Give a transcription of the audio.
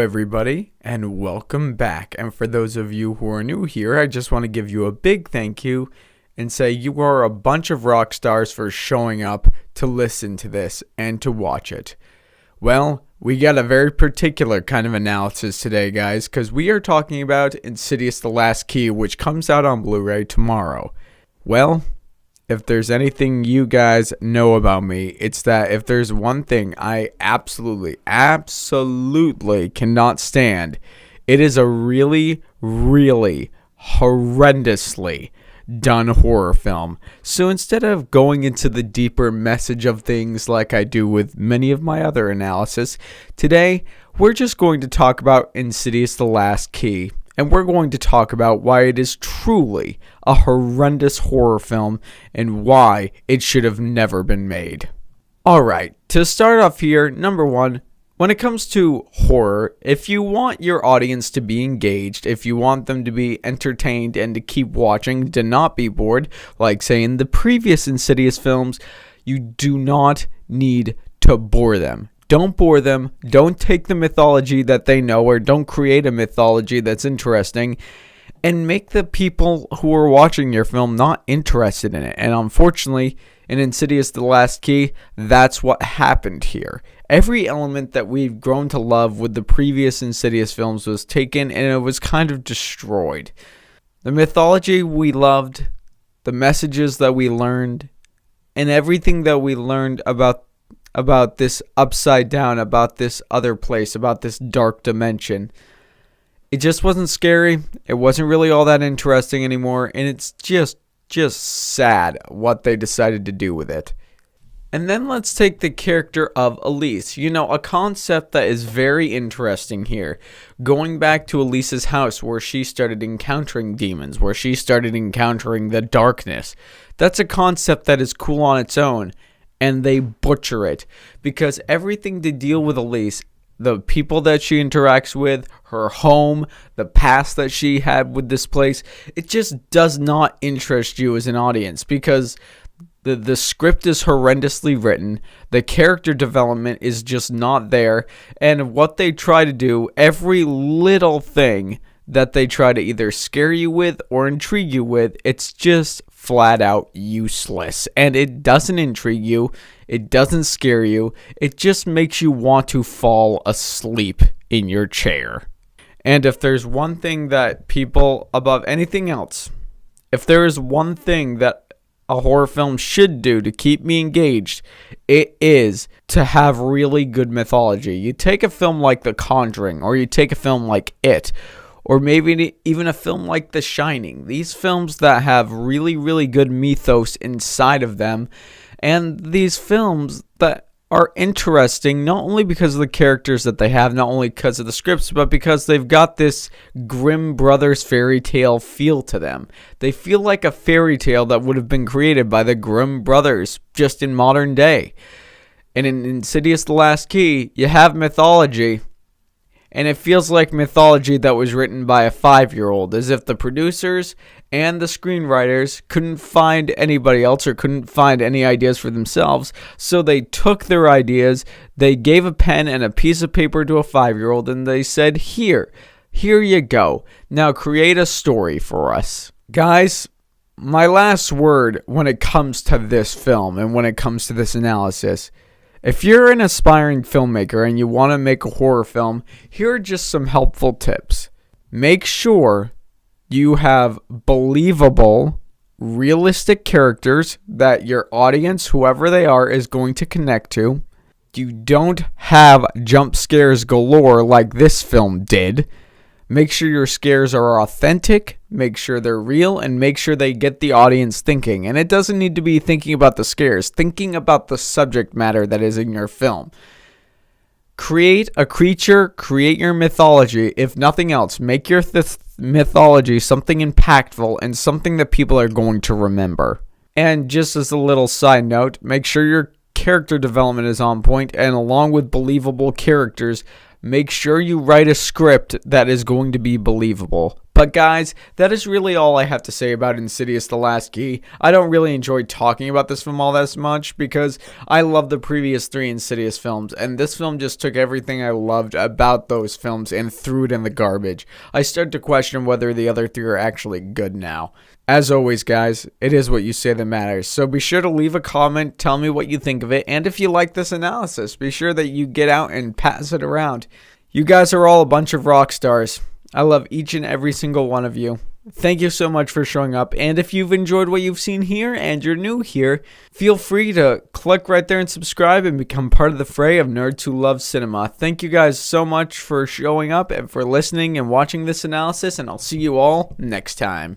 everybody, and welcome back. And for those of you who are new here, I just want to give you a big thank you and say you are a bunch of rock stars for showing up to listen to this and to watch it. Well, we got a very particular kind of analysis today, guys, because we are talking about Insidious The Last Key, which comes out on Blu Ray tomorrow. Well, if there's anything you guys know about me, it's that if there's one thing I absolutely cannot stand, it is a really horrendously done horror film. So instead of going into the deeper message of things like I do with many of my other analysis, today we're just going to talk about Insidious The Last Key. And we're going to talk about why it is truly a horrendous horror film and why it should have never been made. Alright, to start off here, number one, when it comes to horror, if you want your audience to be engaged, if you want them to be entertained and to keep watching, to not be bored, like say in the previous Insidious films, you do not need to bore them. Don't bore them, don't take the mythology that they know, or don't create a mythology that's interesting, and make the people who are watching your film not interested in it. And unfortunately, in Insidious The Last Key, that's what happened here. Every element that we've grown to love with the previous Insidious films was taken, and it was kind of destroyed. The mythology we loved, the messages that we learned, and everything that we learned about this upside down, about this other place, about this dark dimension. It just wasn't scary. It wasn't really all that interesting anymore. And it's just sad what they decided to do with it. And then let's take the character of Elise. You know, a concept that is very interesting here. Going back to Elise's house where she started encountering demons, where she started encountering the darkness. That's a concept that is cool on its own. And they butcher it because everything to deal with Elise, the people that she interacts with, her home, the past that she had with this place, it just does not interest you as an audience because the script is horrendously written, the character development is just not there, and what they try to do, every little thing that they try to either scare you with or intrigue you with, it's just flat out useless. And it doesn't intrigue you, it doesn't scare you, it just makes you want to fall asleep in your chair. And if there's one thing that people, above anything else, if there is one thing that a horror film should do to keep me engaged, it is to have really good mythology. You take a film like The Conjuring, or you take a film like It, or maybe even a film like The Shining. These films that have really good mythos inside of them. And these films that are interesting not only because of the characters that they have, not only because of the scripts, but because they've got this Grimm Brothers fairy tale feel to them. They feel like a fairy tale that would have been created by the Grimm Brothers just in modern day. And in Insidious The Last Key, you have mythology. And it feels like mythology that was written by a 5-year-old, as if the producers and the screenwriters couldn't find anybody else or couldn't find any ideas for themselves. So they took their ideas, they gave a pen and a piece of paper to a 5-year-old, and they said, here you go. Now create a story for us. Guys, my last word when it comes to this film and when it comes to this analysis, if you're an aspiring filmmaker and you want to make a horror film, here are just some helpful tips. Make sure you have believable, realistic characters that your audience, whoever they are, is going to connect to. You don't have jump scares galore like this film did. Make sure your scares are authentic, make sure they're real, and make sure they get the audience thinking. And it doesn't need to be thinking about the scares, thinking about the subject matter that is in your film. Create a creature, create your mythology. If nothing else, make your mythology something impactful and something that people are going to remember. And just as a little side note, make sure your character development is on point, and along with believable characters, make sure you write a script that is going to be believable. But guys, that is really all I have to say about Insidious The Last Key. I don't really enjoy talking about this film all that much because I love the previous 3 Insidious films, and this film just took everything I loved about those films and threw it in the garbage. I start to question whether the other 3 are actually good now. As always, guys, it is what you say that matters, so be sure to leave a comment, tell me what you think of it, and if you like this analysis, be sure that you get out and pass it around. You guys are all a bunch of rock stars. I love each and every single one of you. Thank you so much for showing up, and if you've enjoyed what you've seen here and you're new here, feel free to click right there and subscribe and become part of the fray of nerds who love cinema. Thank you guys so much for showing up and for listening and watching this analysis, and I'll see you all next time.